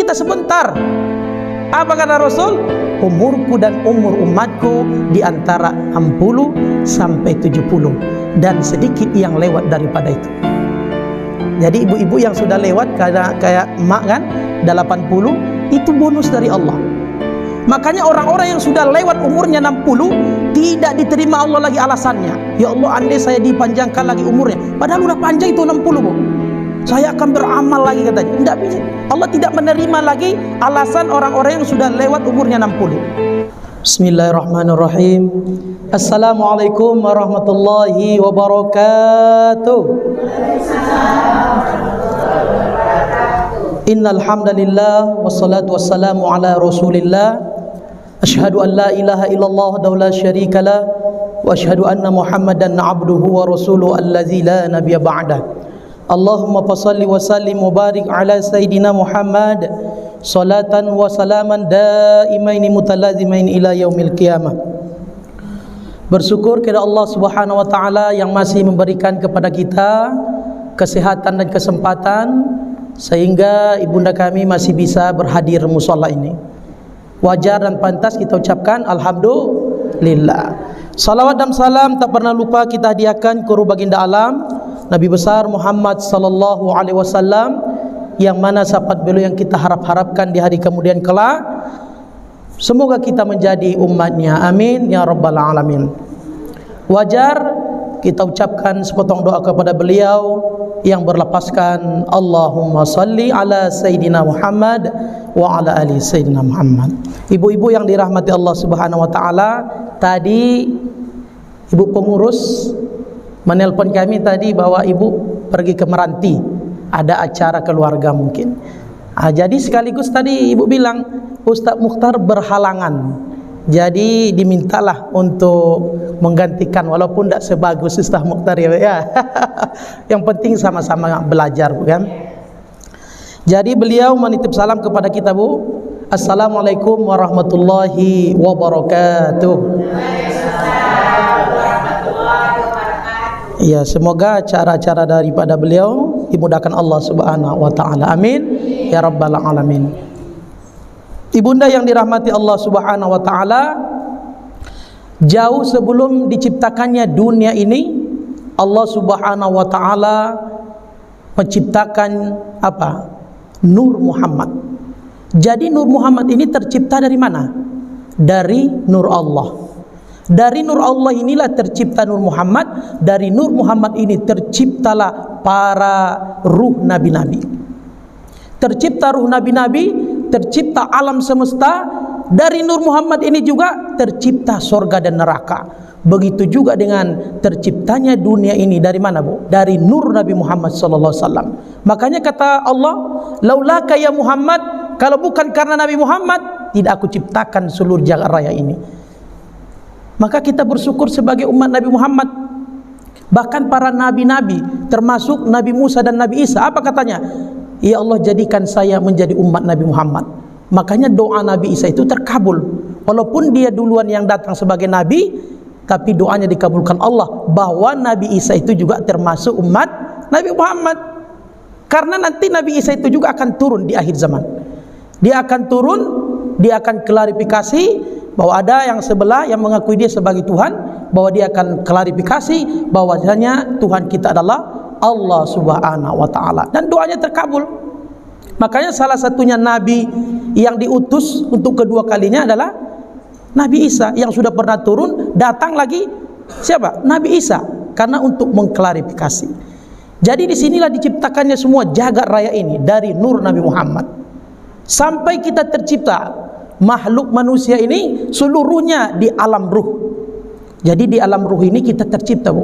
kita sebentar. Apa kata Rasul? Umurku dan umur umatku di antara 60 sampai 70 dan sedikit yang lewat daripada itu. Jadi ibu-ibu yang sudah lewat kayak emak kan 80 itu bonus dari Allah. Makanya orang-orang yang sudah lewat umurnya 60 tidak diterima Allah lagi alasannya. Ya Allah, andai saya dipanjangkan lagi umurnya. Padahal udah panjang itu 60, Bu. Saya akan beramal lagi katanya. Tidak bisa. Allah tidak menerima lagi alasan orang-orang yang sudah lewat umurnya 60. Bismillahirrahmanirrahim. Assalamualaikum warahmatullahi wabarakatuh. Innal hamdalillah wassalatu wassalamu ala Rasulillah. Asyhadu an la ilaha illallah wahdahu la syarikalah wa asyhadu anna Muhammadan abduhu wa rasuluhu allazi la nabiyya ba'dah. Allahumma fassalli wa sallim wa barik ala sayyidina Muhammad salatan wa salaman daimaini mutalazimain ila yaumil qiyamah. Bersyukur kepada Allah Subhanahu wa taala yang masih memberikan kepada kita kesehatan dan kesempatan sehingga ibunda kami masih bisa berhadir musholla ini. Wajar dan pantas kita ucapkan alhamdulillah. Salawat dan salam tak pernah lupa kita hadiahkan ke baginda alam Nabi besar Muhammad sallallahu alaihi wasallam, yang mana syafaat beliau yang kita harap-harapkan di hari kemudian kelak. Semoga kita menjadi umatnya, amin ya rabbal alamin. Wajar kita ucapkan sepotong doa kepada beliau yang berlapaskan Allahumma salli ala Sayyidina Muhammad wa ala ali Sayyidina Muhammad. Ibu-ibu yang dirahmati Allah Subhanahu wa taala, tadi ibu pengurus menelpon kami tadi bahwa ibu pergi ke Meranti, ada acara keluarga mungkin. Jadi sekaligus tadi ibu bilang Ustaz Mukhtar berhalangan, jadi dimintalah untuk menggantikan, walaupun tidak sebagus Ustaz Mukhtar ya. Yang penting sama-sama belajar, bukan? Jadi beliau menitip salam kepada kita, Bu. Assalamualaikum warahmatullahi wabarakatuh. Ya, semoga cara-cara daripada beliau dimudahkan Allah Subhanahu wa taala. Amin ya rabbal alamin. Ibunda yang dirahmati Allah Subhanahu wa taala, jauh sebelum diciptakannya dunia ini, Allah Subhanahu wa taala menciptakan apa? Nur Muhammad. Jadi Nur Muhammad ini tercipta dari mana? Dari Nur Allah. Dari Nur Allah inilah tercipta Nur Muhammad. Dari Nur Muhammad ini terciptalah para ruh nabi-nabi. Tercipta ruh nabi-nabi, tercipta alam semesta. Dari Nur Muhammad ini juga tercipta sorga dan neraka. Begitu juga dengan terciptanya dunia ini dari mana, Bu? Dari nur Nabi Muhammad sallallahu alaihi wasallam. Makanya kata Allah, laulaka ya Muhammad, kalau bukan karena Nabi Muhammad tidak aku ciptakan seluruh jagat raya ini. Maka kita bersyukur sebagai umat Nabi Muhammad. Bahkan para nabi-nabi termasuk Nabi Musa dan Nabi Isa, apa katanya? Ya Allah, jadikan saya menjadi umat Nabi Muhammad. Makanya doa Nabi Isa itu terkabul. Walaupun dia duluan yang datang sebagai nabi, tapi doanya dikabulkan Allah, bahwa Nabi Isa itu juga termasuk umat Nabi Muhammad. Karena nanti Nabi Isa itu juga akan turun di akhir zaman. Dia akan turun, dia akan klarifikasi bahwa ada yang sebelah yang mengakui dia sebagai Tuhan, bahwa dia akan klarifikasi bahwasanya Tuhan kita adalah Allah Subhanahu wa taala, dan doanya terkabul. Makanya salah satunya nabi yang diutus untuk kedua kalinya adalah Nabi Isa, yang sudah pernah turun, datang lagi siapa? Nabi Isa, karena untuk mengklarifikasi. Jadi disinilah diciptakannya semua jagat raya ini dari nur Nabi Muhammad. Sampai kita tercipta, makhluk manusia ini seluruhnya di alam ruh. Jadi di alam ruh ini kita tercipta, Bu.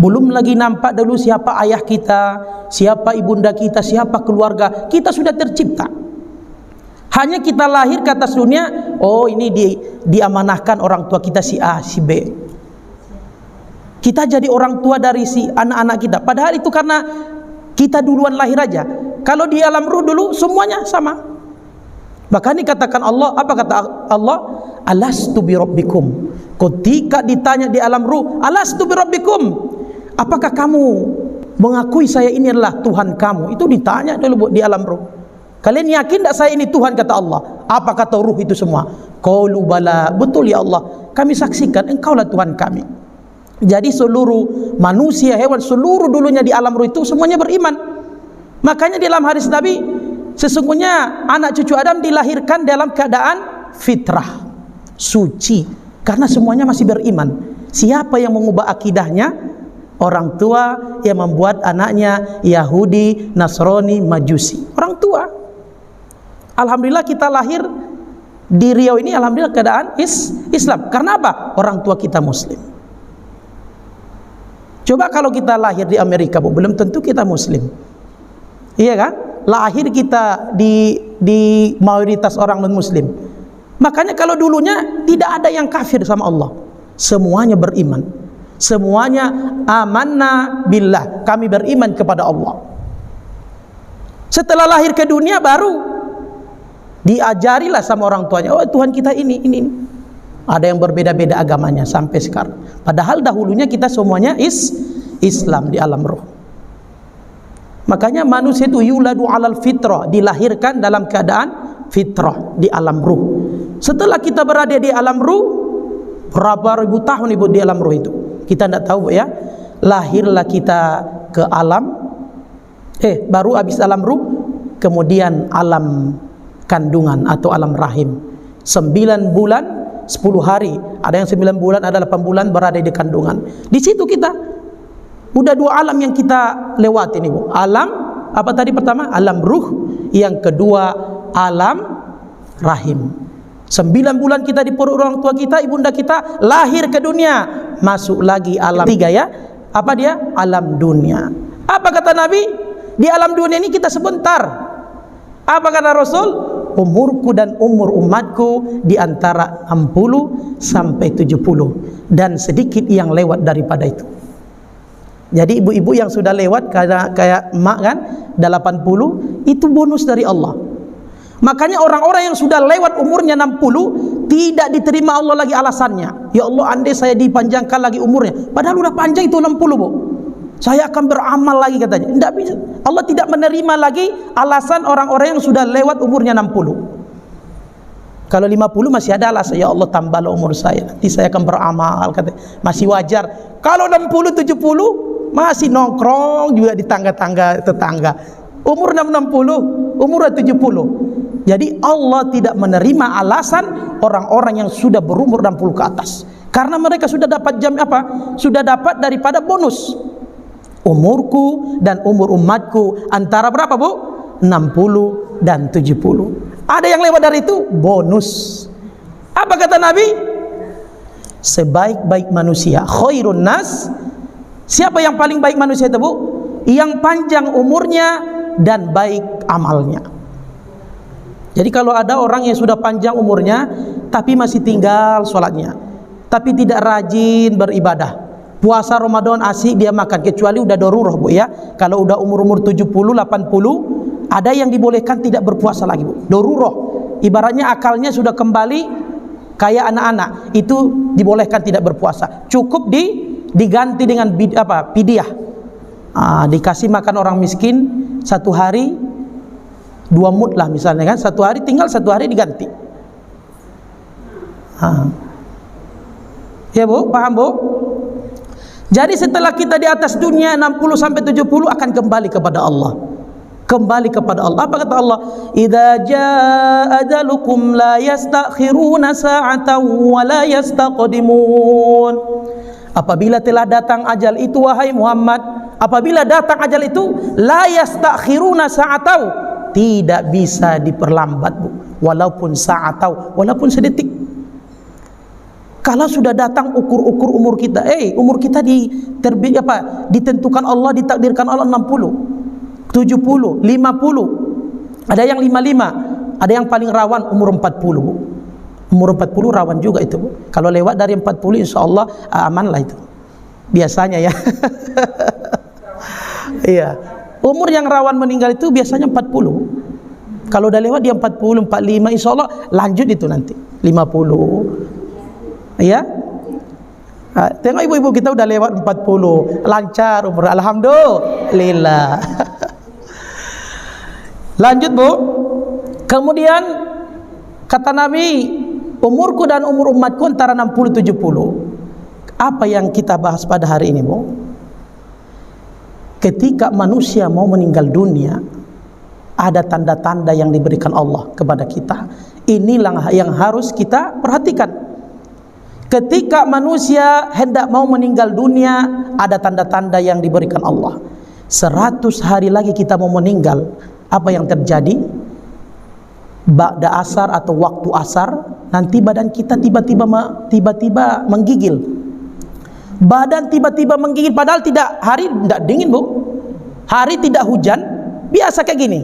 Belum lagi nampak dulu siapa ayah kita, siapa ibunda kita, siapa keluarga, kita sudah tercipta. Hanya kita lahir ke atas dunia, oh ini diamanahkan orang tua kita si A, si B. Kita jadi orang tua dari si anak-anak kita. Padahal itu karena kita duluan lahir aja. Kalau di alam ruh dulu semuanya sama. Bahkan dikatakan Allah, apa kata Allah? Alastu bi rabbikum. Ketika ditanya di alam ruh, alastu bi rabbikum, apakah kamu mengakui saya ini adalah Tuhan kamu? Itu ditanya dulu, Bu, di alam ruh. Kalian yakin tak saya ini Tuhan, kata Allah? Apa kata ruh itu semua? Qalu bala, betul ya Allah, kami saksikan engkaulah Tuhan kami. Jadi seluruh manusia, hewan, seluruh dulunya di alam ruh itu semuanya beriman. Makanya di dalam hadis Nabi, sesungguhnya anak cucu Adam dilahirkan dalam keadaan fitrah, suci, karena semuanya masih beriman. Siapa yang mengubah akidahnya? Orang tua yang membuat anaknya Yahudi, Nasrani, Majusi. Orang tua. Alhamdulillah kita lahir di Riau ini, alhamdulillah keadaan Islam. Karena apa? Orang tua kita Muslim. Coba kalau kita lahir di Amerika, Bu, belum tentu kita Muslim. Iya kan? Lahir kita di mayoritas orang non-Muslim. Makanya kalau dulunya tidak ada yang kafir sama Allah, semuanya beriman, semuanya amanna billah, kami beriman kepada Allah. Setelah lahir ke dunia baru diajarilah sama orang tuanya, oh Tuhan kita ini. Ada yang berbeda-beda agamanya sampai sekarang. Padahal dahulunya kita semuanya Islam di alam roh. Makanya manusia itu yuladu alal fitrah, dilahirkan dalam keadaan fitrah di alam ruh. Setelah kita berada di alam ruh, berapa ribu tahun Ibu di alam ruh itu? Kita tidak tahu ya. Lahirlah kita ke alam, baru habis alam ruh, kemudian alam kandungan atau alam rahim. 9 bulan 10 hari, ada yang 9 bulan, ada 8 bulan berada di kandungan. Di situ kita udah 2 alam yang kita lewati nih, Bu. Alam apa tadi pertama? Alam ruh, yang kedua alam rahim. 9 bulan kita di perut orang tua kita, ibunda kita, lahir ke dunia, masuk lagi alam 3 ya. Apa dia? Alam dunia. Apa kata Nabi? Di alam dunia ini kita sebentar. Apa kata Rasul? Umurku dan umur umatku di antara 60 sampai 70 dan sedikit yang lewat daripada itu. Jadi ibu-ibu yang sudah lewat kayak emak kan 80, itu bonus dari Allah. Makanya orang-orang yang sudah lewat umurnya 60 tidak diterima Allah lagi alasannya. Ya Allah, andai saya dipanjangkan lagi umurnya. Padahal udah panjang itu 60, Bu. Saya akan beramal lagi katanya. Tidak bisa. Allah tidak menerima lagi alasan orang-orang yang sudah lewat umurnya 60. Kalau 50 masih ada alasan, ya Allah tambahlah umur saya, nanti saya akan beramal, katanya. Masih wajar. Kalau 60 70 masih nongkrong juga di tangga-tangga tetangga. Umur 60, umur 70. Jadi Allah tidak menerima alasan orang-orang yang sudah berumur 60 ke atas. Karena mereka sudah dapat Sudah dapat daripada bonus. Umurku dan umur umatku antara berapa, Bu? 60 dan 70. Ada yang lewat dari itu, bonus. Apa kata Nabi? Sebaik-baik manusia, khairun nas. Siapa yang paling baik manusia itu, Bu? Yang panjang umurnya dan baik amalnya. Jadi kalau ada orang yang sudah panjang umurnya tapi masih tinggal sholatnya, tapi tidak rajin beribadah, puasa Ramadan asik dia makan, kecuali udah darurah, Bu ya. Kalau udah umur-umur 70, 80, ada yang dibolehkan tidak berpuasa lagi, Bu. Darurah. Ibaratnya akalnya sudah kembali kayak anak-anak, itu dibolehkan tidak berpuasa. Cukup diganti dengan fidyah. Dikasih makan orang miskin 1 hari 2 mud lah misalnya kan, 1 hari tinggal 1 hari diganti. Ya, Bu, paham, Bu? Jadi setelah kita di atas dunia 60 sampai 70 akan kembali kepada Allah. Kembali kepada Allah. Apa kata Allah? Idza jaa ajalukum la yastakhiruna sa'atan wa la yastaqdimun. Apabila telah datang ajal itu, wahai Muhammad, apabila datang ajal itu, la yastakhiruna sa'atan, tidak bisa diperlambat, Bu. Walaupun sa'atan, walaupun sedetik. Kalau sudah datang ukur-ukur umur kita, umur kita ditentukan Allah, ditakdirkan Allah 60, 70, 50. Ada yang 55, ada yang paling rawan umur 40, Bu. Umur 40 rawan juga itu, Bu. Kalau lewat dari 40 insya Allah aman lah itu. Biasanya ya. Iya. Umur yang rawan meninggal itu biasanya 40. Kalau udah lewat dia 40, 45, insya Allah lanjut itu nanti 50. Ya, tengok ibu-ibu kita udah lewat 40, lancar umur, alhamdulillah. Lanjut, Bu. Kemudian kata Nabi, umurku dan umur umatku antara 60-70. Apa yang kita bahas pada hari ini, Bu? Ketika manusia mau meninggal dunia, ada tanda-tanda yang diberikan Allah kepada kita. Inilah yang harus kita perhatikan. Ketika manusia hendak mau meninggal dunia, ada tanda-tanda yang diberikan Allah. 100 hari lagi kita mau meninggal, apa yang terjadi? Ba'da asar atau waktu asar, nanti badan kita tiba-tiba menggigil. Badan tiba-tiba menggigil, padahal hari tidak dingin, Bu. Hari tidak hujan, biasa kayak gini.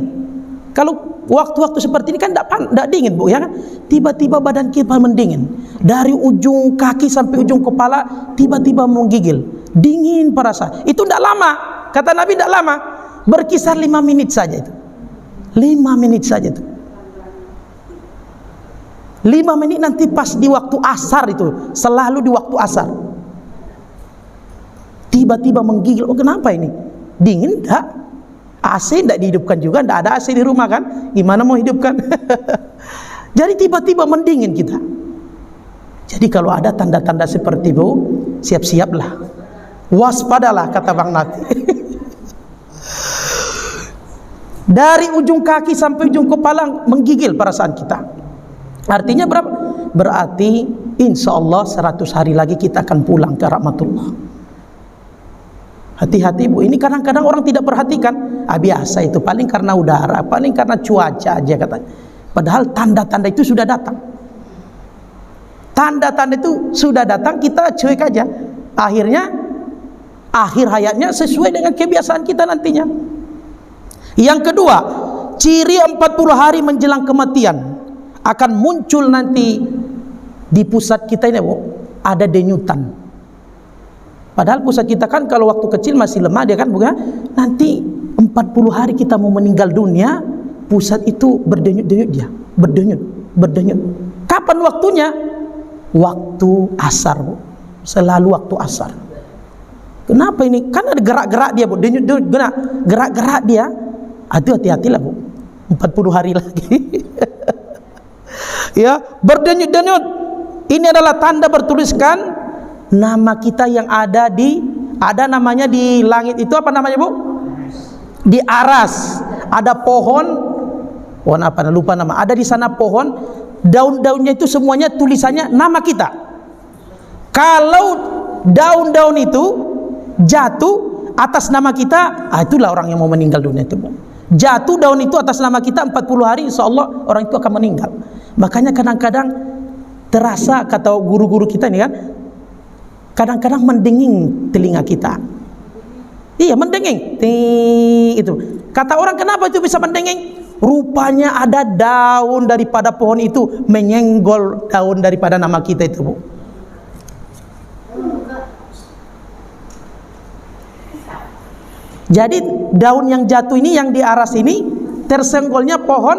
Kalau waktu-waktu seperti ini kan tidak dingin, Bu, ya kan? Tiba-tiba badan kita mendingin. Dari ujung kaki sampai ujung kepala tiba-tiba menggigil. Dingin perasa. Itu tidak lama. Kata Nabi tidak lama. Berkisar 5 menit saja itu. 5 menit saja itu. 5 menit nanti pas di waktu asar itu, selalu di waktu asar. Tiba-tiba menggigil. Oh, kenapa ini? Dingin enggak? AC enggak dihidupkan juga, enggak ada AC di rumah kan? Gimana mau hidupkan? Jadi tiba-tiba mendingin kita. Jadi kalau ada tanda-tanda seperti itu, siap-siaplah. Waspadalah, kata Bang Nati. Dari ujung kaki sampai ujung kepala menggigil perasaan kita. Artinya berapa? Berarti insya Allah 100 hari lagi kita akan pulang ke rahmatullah. Hati-hati, Bu, ini kadang-kadang orang tidak perhatikan. Biasa itu, paling karena udara, paling karena cuaca aja katanya. Padahal tanda-tanda itu sudah datang. Tanda-tanda itu sudah datang, kita cuek aja. Akhirnya, akhir hayatnya sesuai dengan kebiasaan kita nantinya. Yang kedua, ciri 40 hari menjelang kematian akan muncul nanti di pusat kita ini, Bu, ada denyutan. Padahal pusat kita kan kalau waktu kecil masih lemah dia kan, bukan? Nanti 40 hari kita mau meninggal dunia, pusat itu berdenyut-denyut dia, berdenyut. Kapan waktunya? Waktu asar, Bu. Selalu waktu asar. Kenapa ini? Kan ada gerak-gerak dia, Bu. Denyut-denyut, gerak-gerak dia. Itu hati-hatilah, Bu. 40 hari lagi. Ya, berdenyut-denyut. Ini adalah tanda bertuliskan nama kita yang ada namanya di langit itu, apa namanya, Bu? Di aras. Ada pohon apa, lupa nama. Ada di sana pohon, daun-daunnya itu semuanya tulisannya nama kita. Kalau daun-daun itu jatuh atas nama kita, itulah orang yang mau meninggal dunia itu, Bu. Jatuh daun itu atas nama kita 40 hari, insya Allah orang itu akan meninggal. Makanya kadang-kadang terasa, kata guru-guru kita ini kan, kadang-kadang mendenging telinga kita. Iya, mendenging. Itu. Kata orang, kenapa itu bisa mendenging? Rupanya ada daun daripada pohon itu menyenggol daun daripada nama kita itu, Bu. Jadi daun yang jatuh ini, yang di aras ini, tersenggolnya pohon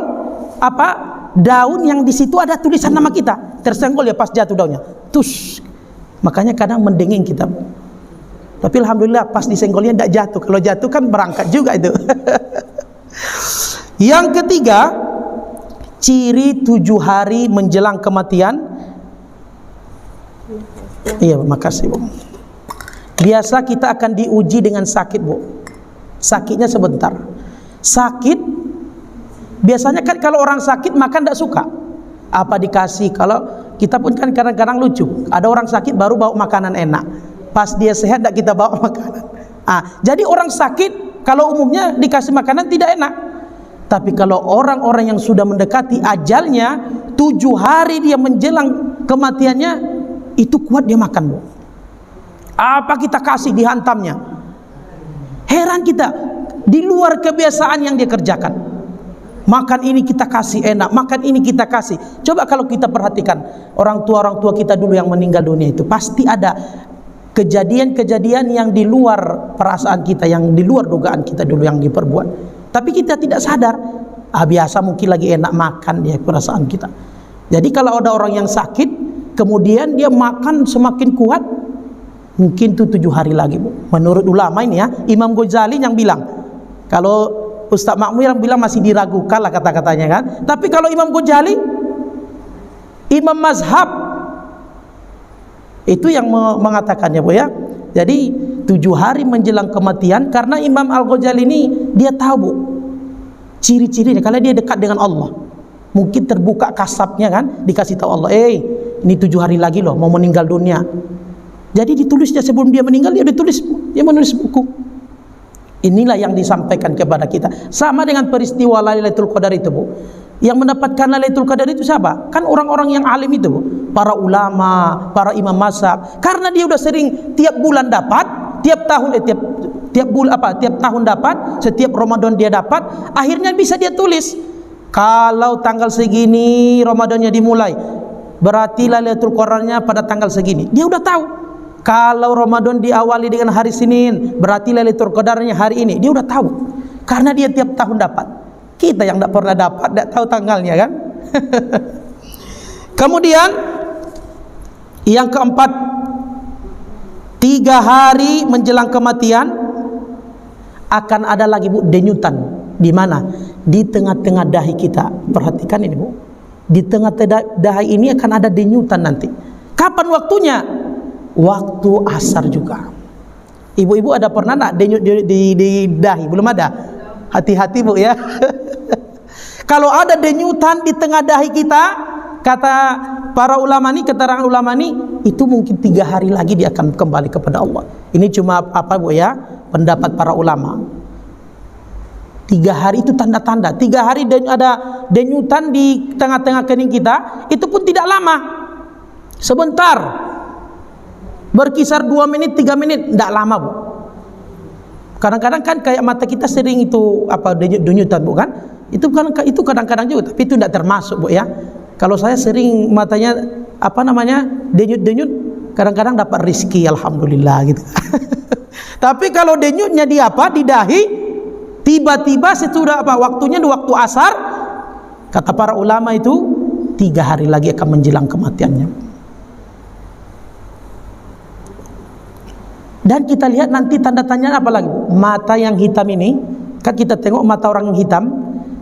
daun yang di situ ada tulisan nama kita. Tersenggol ya pas jatuh daunnya. Tus. Makanya kadang mendenging kita. Tapi alhamdulillah pas disenggolnya tidak jatuh. Kalau jatuh kan berangkat juga itu. Yang ketiga, ciri 7 hari menjelang kematian. Iya, makasih, Bu. Biasa kita akan diuji dengan sakit, Bu. Sakitnya sebentar. Sakit biasanya kan kalau orang sakit makan tidak suka. Apa dikasih, kalau kita pun kan kadang-kadang lucu, ada orang sakit baru bawa makanan enak, pas dia sehat tidak kita bawa makanan. Jadi orang sakit kalau umumnya dikasih makanan tidak enak. Tapi kalau orang-orang yang sudah mendekati ajalnya, 7 hari dia menjelang kematiannya, itu kuat dia makan, Bu. Apa kita kasih dihantamnya. Heran kita, di luar kebiasaan yang dia kerjakan. Makan ini kita kasih enak, makan ini kita kasih. Coba kalau kita perhatikan orang tua kita dulu yang meninggal dunia itu, pasti ada kejadian-kejadian yang di luar perasaan kita, yang di luar dugaan kita dulu yang diperbuat. Tapi kita tidak sadar. Biasa mungkin lagi enak makan dia, perasaan kita. Jadi kalau ada orang yang sakit, kemudian dia makan semakin kuat, mungkin itu 7 hari lagi, Bu. Menurut ulama ini ya, Imam Ghazali yang bilang, kalau Ustaz Makmur yang bilang masih diragukan lah kata-katanya kan. Tapi kalau Imam Ghazali, imam mazhab, itu yang mengatakannya Bu ya. Jadi 7 hari menjelang kematian, karena Imam Al-Ghazali ini dia tahu Bu ciri-cirinya kalau dia dekat dengan Allah. Mungkin terbuka kasabnya kan, dikasih tahu Allah, ini 7 hari lagi loh mau meninggal dunia. Jadi ditulisnya sebelum dia meninggal, dia menulis buku. Inilah yang disampaikan kepada kita. Sama dengan peristiwa Lailatul Qadar itu Bu. Yang mendapatkan Lailatul Qadar itu siapa? Kan orang-orang yang alim itu Bu. Para ulama, para imam mazhab. Karena dia udah sering tiap bulan dapat, tiap tahun dapat, setiap Ramadan dia dapat, akhirnya bisa dia tulis. Kalau tanggal segini Ramadannya dimulai, berarti Lailatul Qadarnya pada tanggal segini. Dia udah tahu. Kalau Ramadan diawali dengan hari Senin, berarti Lailatul Qadarnya hari ini. Dia udah tahu. Karena dia tiap tahun dapat. Kita yang tidak pernah dapat, tidak tahu tanggalnya kan. Kemudian yang keempat, 3 hari menjelang kematian akan ada lagi Bu denyutan. Di mana? Di tengah-tengah dahi kita. Perhatikan ini Bu. Di tengah-tengah dahi ini akan ada denyutan nanti. Kapan waktunya? Waktu asar juga. Ibu-ibu ada pernah nak denyut di dahi? Belum ada? Hati-hati Bu ya. Kalau ada denyutan di tengah dahi kita, kata para ulama ini, keterangan ulama ini, itu mungkin 3 hari lagi dia akan kembali kepada Allah. Ini cuma apa Bu ya? Pendapat para ulama. 3 hari itu tanda-tanda. 3 hari ada denyutan di tengah-tengah kening kita, itu pun tidak lama. Sebentar. Berkisar 2 menit, 3 menit, tidak lama Bu. Kadang-kadang kan kayak mata kita sering itu denyutan Bu kan? Itu kadang-kadang juga, tapi itu tidak termasuk Bu ya. Kalau saya sering matanya denyut-denyut, kadang-kadang dapat rezeki alhamdulillah gitu. Tapi kalau denyutnya di dahi, tiba-tiba sesudah waktunya di waktu asar, kata para ulama itu 3 hari lagi akan menjelang kematiannya. Dan kita lihat nanti tanda tanya apa lagi Bu? Mata yang hitam ini, kan kita tengok mata orang yang hitam,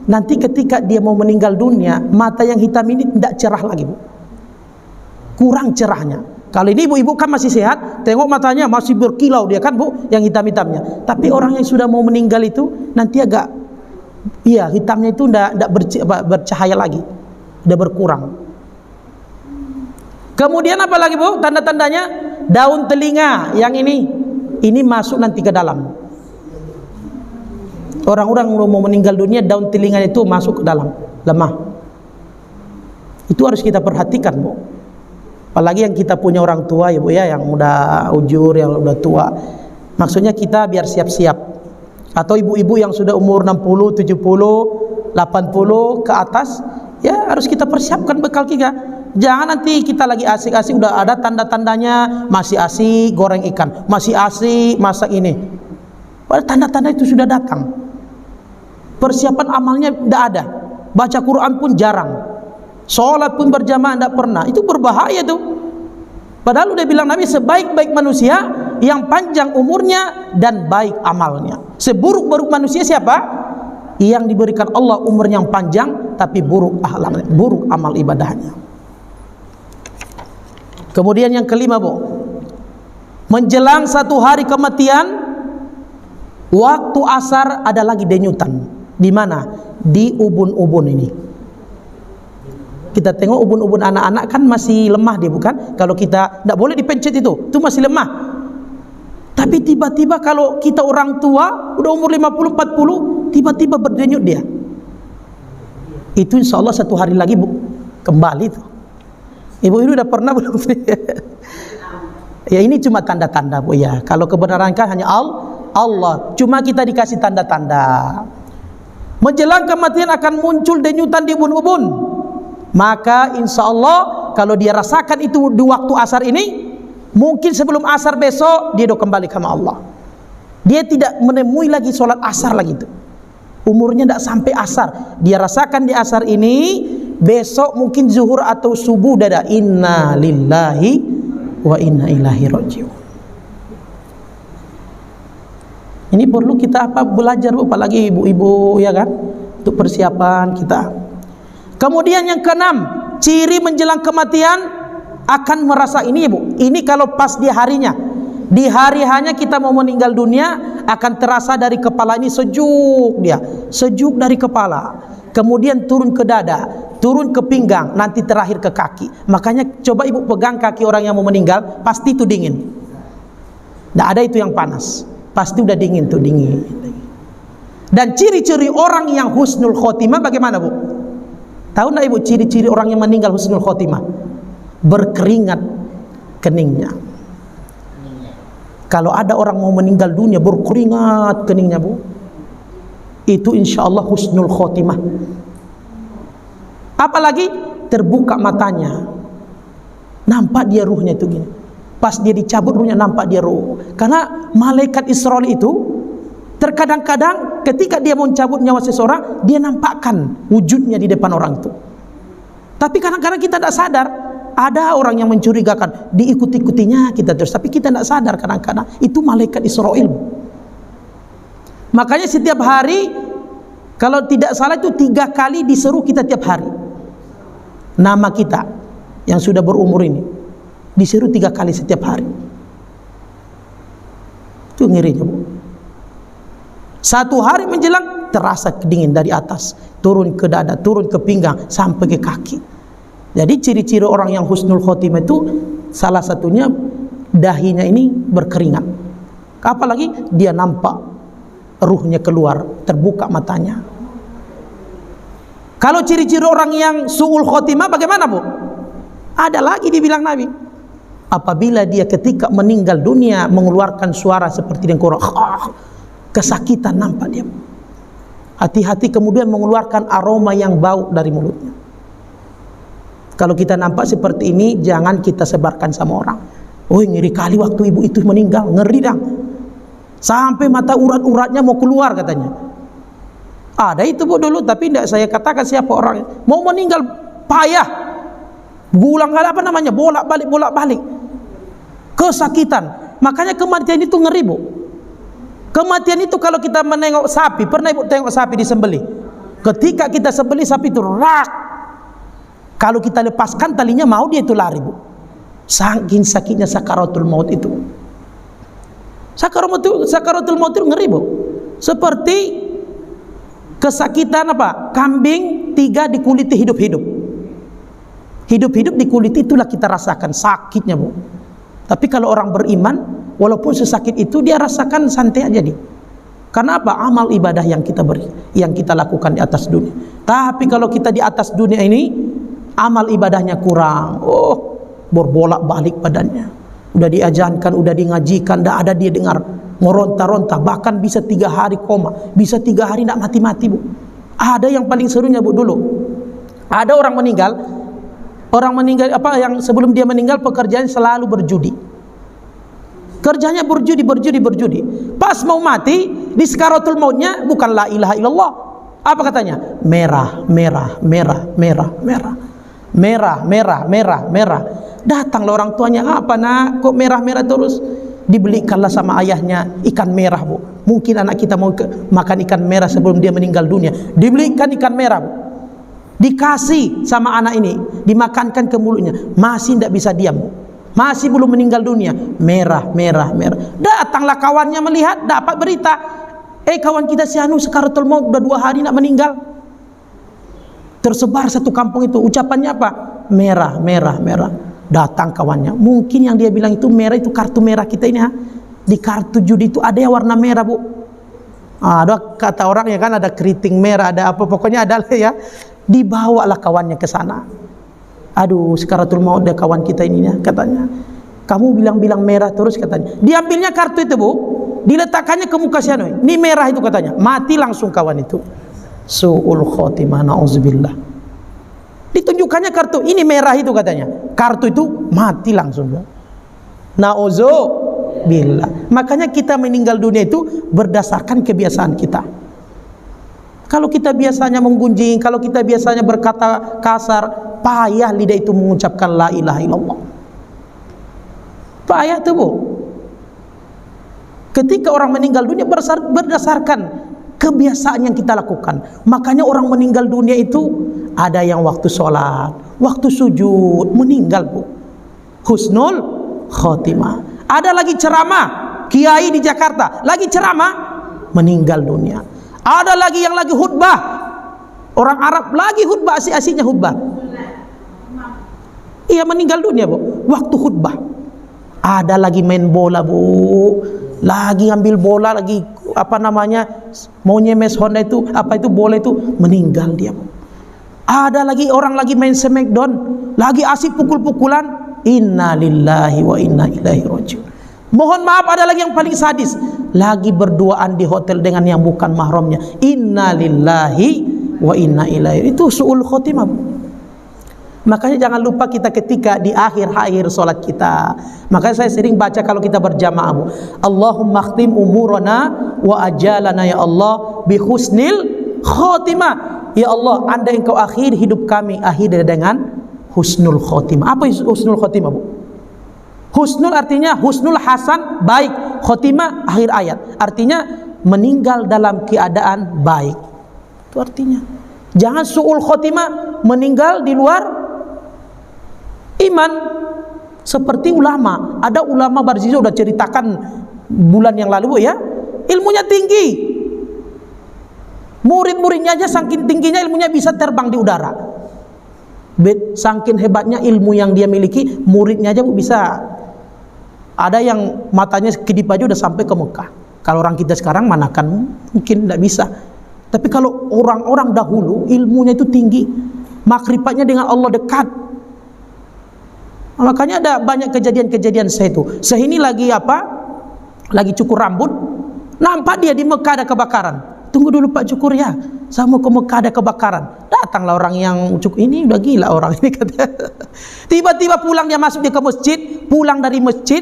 nanti ketika dia mau meninggal dunia, mata yang hitam ini tidak cerah lagi Bu. Kurang cerahnya. Kalau ini ibu-ibu kan masih sehat, tengok matanya masih berkilau dia kan Bu, yang hitam-hitamnya. Tapi orang yang sudah mau meninggal itu nanti agak, hitamnya itu tidak bercahaya lagi, udah berkurang. Kemudian apa lagi Bu? Tanda-tandanya daun telinga yang ini masuk nanti ke dalam. Orang-orang mau meninggal dunia, daun telinganya itu masuk ke dalam, lemah. Itu harus kita perhatikan Bu. Apalagi yang kita punya orang tua ya Bu ya, yang udah ujur, yang udah tua. Maksudnya kita biar siap-siap. Atau ibu-ibu yang sudah umur 60, 70, 80 ke atas, ya harus kita persiapkan bekal kita. Jangan nanti kita lagi asik-asik udah ada tanda-tandanya, masih asik goreng ikan, masih asik masak ini. Padahal tanda-tanda itu sudah datang. Persiapan amalnya tidak ada. Baca Quran pun jarang. Sholat pun berjamaah tidak pernah. Itu berbahaya tuh. Padahal udah bilang Nabi, sebaik-baik manusia yang panjang umurnya dan baik amalnya. Seburuk-buruk manusia siapa? Yang diberikan Allah umur yang panjang tapi buruk amal ibadahnya. Kemudian yang kelima Bu, menjelang 1 hari kematian, waktu asar ada lagi denyutan. Di mana? Di ubun-ubun ini. Kita tengok ubun-ubun anak-anak kan masih lemah dia bukan? Kalau kita tidak boleh dipencet itu masih lemah. Tapi tiba-tiba kalau kita orang tua udah umur 50, 40, tiba-tiba berdenyut dia. Itu insya Allah 1 hari lagi Bu, kembali tuh. Ibu-ibu udah pernah belum? Ya ini cuma tanda-tanda Bu ya. Kalau kebenaran kan hanya Allah. Cuma kita dikasih tanda-tanda. Menjelang kematian akan muncul denyutan di ubun-ubun. Maka insya Allah kalau dia rasakan itu di waktu asar ini, mungkin sebelum asar besok dia udah kembali sama Allah. Dia tidak menemui lagi sholat asar lagi itu. Umurnya tidak sampai asar. Dia rasakan di asar ini, besok mungkin zuhur atau subuh udah ada. Inna lillahi wa inna ilaihi raji'un. Ini perlu kita belajar Bu, apalagi ibu-ibu ya kan, untuk persiapan kita. Kemudian yang keenam, ciri menjelang kematian akan merasa ini Bu. Ini kalau pas di harinya. Di hari hanya kita mau meninggal dunia, akan terasa dari kepala ini sejuk dia, sejuk dari kepala. Kemudian turun ke dada, turun ke pinggang, nanti terakhir ke kaki. Makanya coba ibu pegang kaki orang yang mau meninggal, pasti itu dingin. Tidak ada itu yang panas, pasti udah dingin tuh, dingin. Dan ciri-ciri orang yang husnul khotimah bagaimana Bu? Tahu nggak ibu ciri-ciri orang yang meninggal husnul khotimah? Berkeringat keningnya. Kalau ada orang mau meninggal dunia berkeringat keningnya Bu, itu insya Allah husnul khotimah. Apalagi terbuka matanya, nampak dia ruhnya itu gini. Pas dia dicabut ruhnya nampak dia ruh. Karena malaikat Israel itu terkadang-kadang ketika dia mau mencabut nyawa seseorang, dia nampakkan wujudnya di depan orang itu. Tapi kadang-kadang kita tidak sadar. Ada orang yang mencurigakan, diikut-ikutinya kita terus, tapi kita tidak sadar kadang-kadang itu malaikat Israel. Makanya setiap hari, kalau tidak salah itu 3 kali diseru kita tiap hari. Nama kita yang sudah berumur ini diseru 3 kali setiap hari. Itu ngerinya Bu. 1 hari menjelang terasa dingin dari atas, turun ke dada, turun ke pinggang sampai ke kaki. Jadi ciri-ciri orang yang husnul khotimah itu salah satunya dahinya ini berkeringat. Apalagi dia nampak ruhnya keluar, terbuka matanya. Kalau ciri-ciri orang yang su'ul khotimah bagaimana Bu? Ada lagi dibilang Nabi. Apabila dia ketika meninggal dunia mengeluarkan suara seperti dengkuran, kesakitan nampak dia. Hati-hati kemudian mengeluarkan aroma yang bau dari mulutnya. Kalau kita nampak seperti ini, jangan kita sebarkan sama orang. Oh ngeri kali waktu ibu itu meninggal, ngeri dah. Sampai mata urat-uratnya mau keluar katanya. Ada itu Bu dulu, tapi tidak saya katakan siapa orang. Mau meninggal payah, gulang apa namanya, bolak-balik, kesakitan. Makanya kematian itu ngeri Bu. Kematian itu kalau kita menengok sapi, pernah ibu tengok sapi disembelih? Ketika kita sembelih sapi itu rak. Kalau kita lepaskan talinya mau dia itu lari Bu. Saking sakitnya sakaratul maut itu. Sakaratul maut itu ngeri Bu. Seperti kesakitan apa? Kambing 3 dikuliti hidup-hidup. Hidup-hidup dikuliti itulah kita rasakan sakitnya Bu. Tapi kalau orang beriman, walaupun sesakit itu dia rasakan santai aja dia. Karena apa? Amal ibadah yang kita beri, yang kita lakukan di atas dunia. Tapi kalau kita di atas dunia ini amal ibadahnya kurang, berbolak-balik badannya. Udah diajankan, udah ngajikan, tidak ada dia dengar, meronta-ronta, bahkan bisa 3 hari koma, bisa 3 hari tidak mati-mati Bu. Ada yang paling serunya Bu dulu. Ada orang meninggal apa yang sebelum dia meninggal pekerjaan selalu berjudi. Kerjanya berjudi. Pas mau mati, di sakaratul mautnya bukan la ilaha illallah. Apa katanya? Merah. Datanglah orang tuanya, apa nak kok merah-merah terus? Dibelikanlah sama ayahnya ikan merah Bu. Mungkin anak kita mau makan ikan merah sebelum dia meninggal dunia. Dibelikan ikan merah Bu. Dikasih sama anak ini, dimakankan ke mulutnya, masih tidak bisa diam Bu. Masih belum meninggal dunia, merah. Datanglah kawannya melihat, dapat berita, kawan kita si anu sakaratul maut udah 2 hari nak meninggal. Tersebar satu kampung itu, ucapannya apa? Merah. Datang kawannya, mungkin yang dia bilang itu merah itu kartu merah kita ini ha. Di kartu judi itu ada yang warna merah Bu. Ada kata orang ya kan, ada keriting merah, ada apa, pokoknya ada ya. Dibawalah kawannya ke sana. Aduh, sakaratul maut dia kawan kita ini ya, katanya. Kamu bilang-bilang merah terus katanya. Diambilnya kartu itu Bu, diletakkannya ke muka si anu. Ini merah itu katanya. Mati langsung kawan itu. Su'ul khotimah, na'udzubillah. Ditunjukkannya kartu, ini merah itu katanya. Kartu itu mati langsung. Na'udzubillah. Makanya kita meninggal dunia itu berdasarkan kebiasaan kita. Kalau kita biasanya menggunjing, kalau kita biasanya berkata kasar, payah lidah itu mengucapkan la ilaha illallah. Payah itu Bu. Ketika orang meninggal dunia berdasarkan kebiasaan yang kita lakukan. Makanya orang meninggal dunia itu ada yang waktu sholat, waktu sujud, meninggal bu. Husnul khotimah. Ada lagi ceramah, kiai di Jakarta lagi ceramah, meninggal dunia. Ada lagi yang lagi khutbah, orang Arab lagi khutbah, asik-asiknya khutbah, iya meninggal dunia bu, waktu khutbah. Ada lagi main bola bu, lagi ambil bola, lagi apa namanya, mau nyemes Honda itu, apa itu bola itu, meninggal dia bu. Ada lagi orang lagi main smackdown, lagi asik pukul-pukulan, inna lillahi wa inna ilaihi rajiun. Mohon maaf, ada lagi yang paling sadis, lagi berduaan di hotel dengan yang bukan mahramnya, inna lillahi wa inna ilaihi. Itu su'ul khotimah bu. Makanya jangan lupa kita ketika di akhir-akhir solat kita. Makanya saya sering baca kalau kita berjamaah bu, Allahumma khtim umurana wa ajalana ya Allah bi husnil khotimah. Ya Allah, andai engkau akhir hidup kami, akhir dengan husnul khotimah. Apa husnul khotimah bu? Husnul artinya husnul hasan, baik. Khotimah akhir ayat, artinya meninggal dalam keadaan baik. Itu artinya. Jangan su'ul khotimah, meninggal di luar iman. Seperti ulama, ada ulama Barzizo udah ceritakan bulan yang lalu bu ya, ilmunya tinggi, murid-muridnya aja saking tingginya ilmunya bisa terbang di udara. Saking hebatnya ilmu yang dia miliki, muridnya aja bu bisa, ada yang matanya kedip aja udah sampai ke Mekah. Kalau orang kita sekarang manakan mungkin tidak bisa, tapi kalau orang-orang dahulu ilmunya itu tinggi, makrifatnya dengan Allah dekat. Makanya ada banyak kejadian-kejadian saya itu. Saya ini lagi apa? Lagi cukur rambut, nampak dia di Mekah ada kebakaran. Tunggu dulu Pak cukur ya, saya mau ke Mekah ada kebakaran. Datanglah orang yang cukur ini, udah gila orang ini kata. Tiba-tiba pulang dia masuk dia ke masjid, pulang dari masjid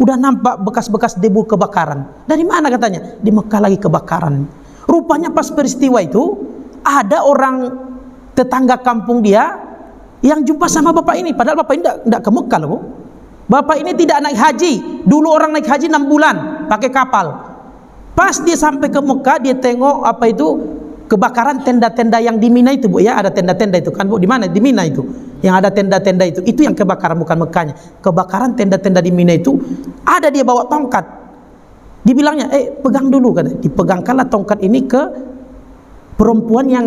udah nampak bekas-bekas debu kebakaran. Dari mana katanya? Di Mekah lagi kebakaran. Rupanya pas peristiwa itu ada orang tetangga kampung dia yang jumpa sama bapak ini, padahal bapak ini tidak ke Mekah loh. Bapak ini tidak naik haji. Dulu orang naik haji 6 bulan pakai kapal. Pas dia sampai ke Mekah, dia tengok apa itu kebakaran tenda-tenda yang di Mina itu bu ya, ada tenda-tenda itu kan bu, di mana? Di Mina itu yang ada tenda-tenda itu yang kebakaran, bukan Mekahnya. Kebakaran tenda-tenda di Mina itu, ada dia bawa tongkat. Dibilangnya pegang dulu kata. Dipegangkanlah tongkat ini ke perempuan yang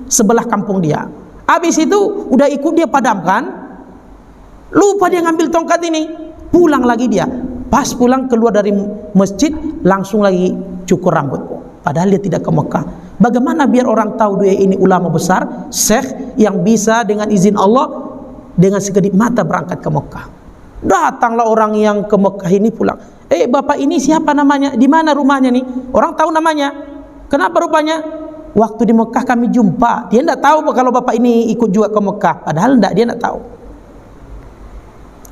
sebelah kampung dia. Habis itu udah ikut dia padamkan, lupa dia ngambil tongkat ini, pulang lagi dia. Pas pulang keluar dari masjid langsung lagi cukur rambut. Padahal dia tidak ke Mekah. Bagaimana biar orang tahu dia ini ulama besar, syekh yang bisa dengan izin Allah dengan sekedip mata berangkat ke Mekah. Datanglah orang yang ke Mekah ini pulang. Bapak ini siapa namanya? Di mana rumahnya nih? Orang tahu namanya. Kenapa rupanya? Waktu di Mekah kami jumpa. Dia tidak tahu kalau bapak ini ikut juga ke Mekah. Padahal tidak, dia tidak tahu.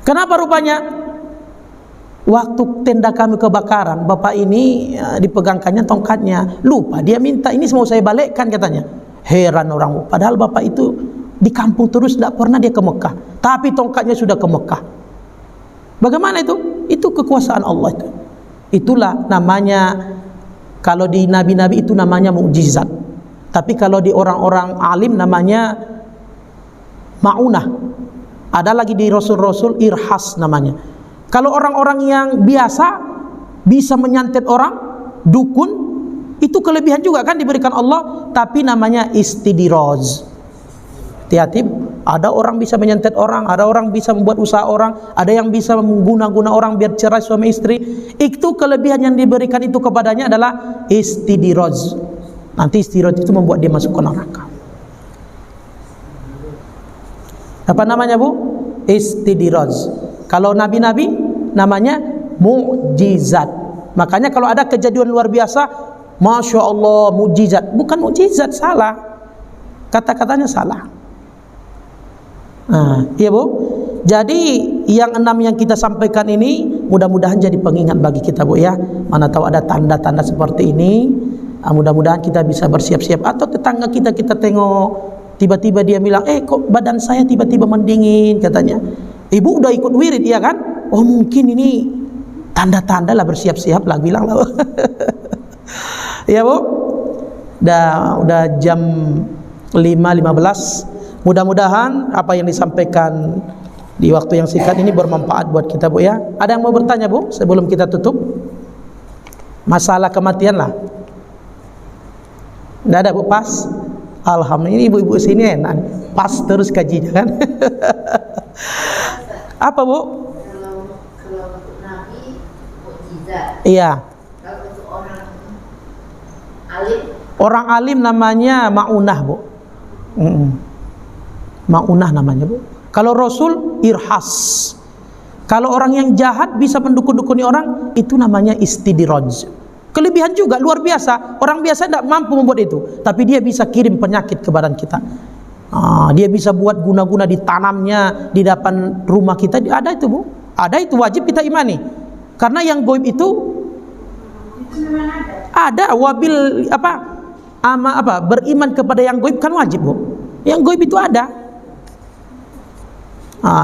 Kenapa rupanya? Waktu tenda kami kebakaran, bapak ini dipegangkannya tongkatnya. Lupa dia minta, ini mau saya balikkan katanya. Heran orang. Padahal bapak itu di kampung terus, tidak pernah dia ke Mekah. Tapi tongkatnya sudah ke Mekah. Bagaimana itu? Itu kekuasaan Allah itu. Itulah namanya, kalau di nabi-nabi itu namanya mukjizat. Tapi kalau di orang-orang alim namanya ma'unah. Ada lagi di rasul-rasul irhas namanya. Kalau orang-orang yang biasa bisa menyantet orang, dukun, itu kelebihan juga kan diberikan Allah, tapi namanya istidiraj. Hati-hati, ada orang bisa menyantet orang, ada orang bisa membuat usaha orang, ada yang bisa mengguna-guna orang biar cerai suami istri. Itu kelebihan yang diberikan itu kepadanya adalah istidiraj. Nanti istidiraj itu membuat dia masuk ke neraka. Apa namanya bu? Istidiraj. Kalau nabi-nabi namanya mukjizat. Makanya kalau ada kejadian luar biasa, Masya Allah mukjizat. Bukan mukjizat, salah. Kata-katanya salah. Nah, iya bu. Jadi yang 6 yang kita sampaikan ini mudah-mudahan jadi pengingat bagi kita bu ya. Mana tahu ada tanda-tanda seperti ini. Mudah-mudahan kita bisa bersiap-siap. Atau tetangga kita tengok, tiba-tiba dia bilang, kok badan saya tiba-tiba mendingin katanya. Ibu udah ikut wirid ya kan? Oh mungkin ini tanda-tanda lah, bersiap-siap lah, bilang lah. Ya Bu, udah jam 5.15. Mudah-mudahan apa yang disampaikan di waktu yang singkat ini bermanfaat buat kita Bu ya. Ada yang mau bertanya Bu sebelum kita tutup? Masalah kematian lah. Tidak ada Bu, pas? Alhamdulillah, ini ibu-ibu sini enak, pas terus kajinya kan. Apa Bu? Kalau untuk Nabi mukjizat. Iya. Kalau untuk alim, orang alim namanya Ma'unah Bu. Ma'unah namanya Bu. Kalau Rasul irhas. Kalau orang yang jahat bisa mendukun-dukuni orang, itu namanya istidraj. Kelebihan juga luar biasa. Orang biasa tidak mampu membuat itu, tapi dia bisa kirim penyakit ke badan kita. Dia bisa buat guna-guna ditanamnya di depan rumah kita. Ada itu Bu. Ada, itu wajib kita imani. Karena yang goib itu ada. Wabil beriman kepada yang goib kan wajib Bu. Yang goib itu ada.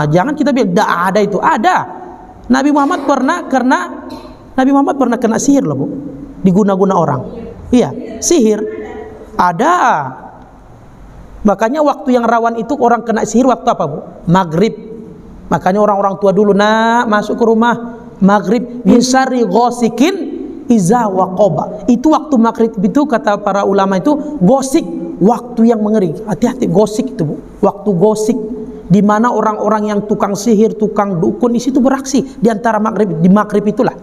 Jangan kita bilang tidak ada, itu ada. Nabi Muhammad pernah kena sihir loh Bu, diguna-guna orang. Iya, sihir ada. Makanya waktu yang rawan itu orang kena sihir waktu apa Bu? Maghrib. Makanya orang-orang tua dulu masuk ke rumah maghrib, min syarri ghasikin iza waqaba. Itu waktu maghrib itu kata para ulama itu gosik, waktu yang mengeri. Hati-hati, gosik itu Bu, waktu gosik, di mana orang-orang yang tukang sihir, tukang dukun di situ beraksi di antara di maghrib itulah.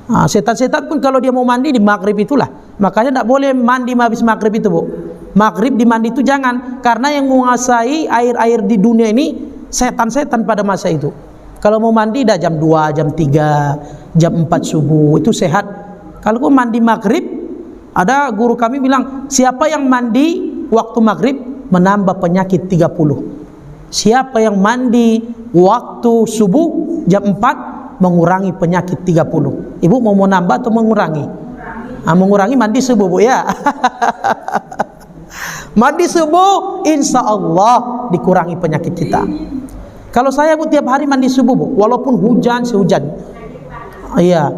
Setan-setan pun kalau dia mau mandi di maghrib itulah. Makanya tidak boleh mandi habis maghrib itu Bu. Maghrib dimandi itu jangan, karena yang menguasai air-air di dunia ini setan-setan pada masa itu. Kalau mau mandi dah jam 2, jam 3, jam 4 subuh, itu sehat. Kalau mau mandi maghrib, ada guru kami bilang, siapa yang mandi waktu maghrib menambah penyakit 30. Siapa yang mandi waktu subuh jam 4 mengurangi penyakit 30. Ibu mau nambah atau mengurangi? Mengurangi mandi subuh Bu ya. Mandi subuh insya Allah dikurangi penyakit kita. Kalau saya Bu tiap hari mandi subuh Bu, walaupun hujan sehujan. Iya.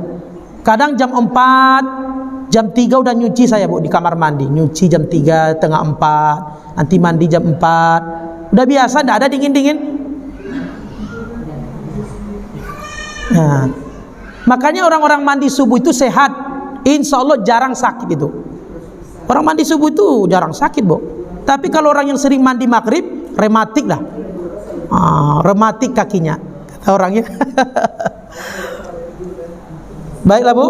Kadang jam 4, jam 3 udah nyuci saya Bu di kamar mandi. Nyuci jam 3, tengah 4, nanti mandi jam 4. Udah biasa, tidak ada dingin-dingin. Nah, makanya orang-orang mandi subuh itu sehat. Insya Allah jarang sakit itu. Orang mandi subuh itu jarang sakit Bu. Tapi kalau orang yang sering mandi maghrib, rematik lah. Rematik kakinya, kata orangnya. Baiklah Bu,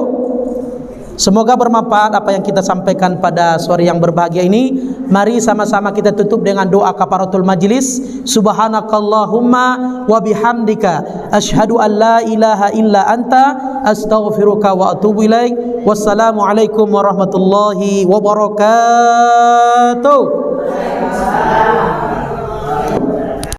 semoga bermanfaat apa yang kita sampaikan pada sore yang berbahagia ini. Mari sama-sama kita tutup dengan doa kafaratul majlis. Subhanakallahumma wa bihamdika asyhadu an la ilaha illa anta astaghfiruka wa atubu ilaik. Wassalamualaikum warahmatullahi wabarakatuh.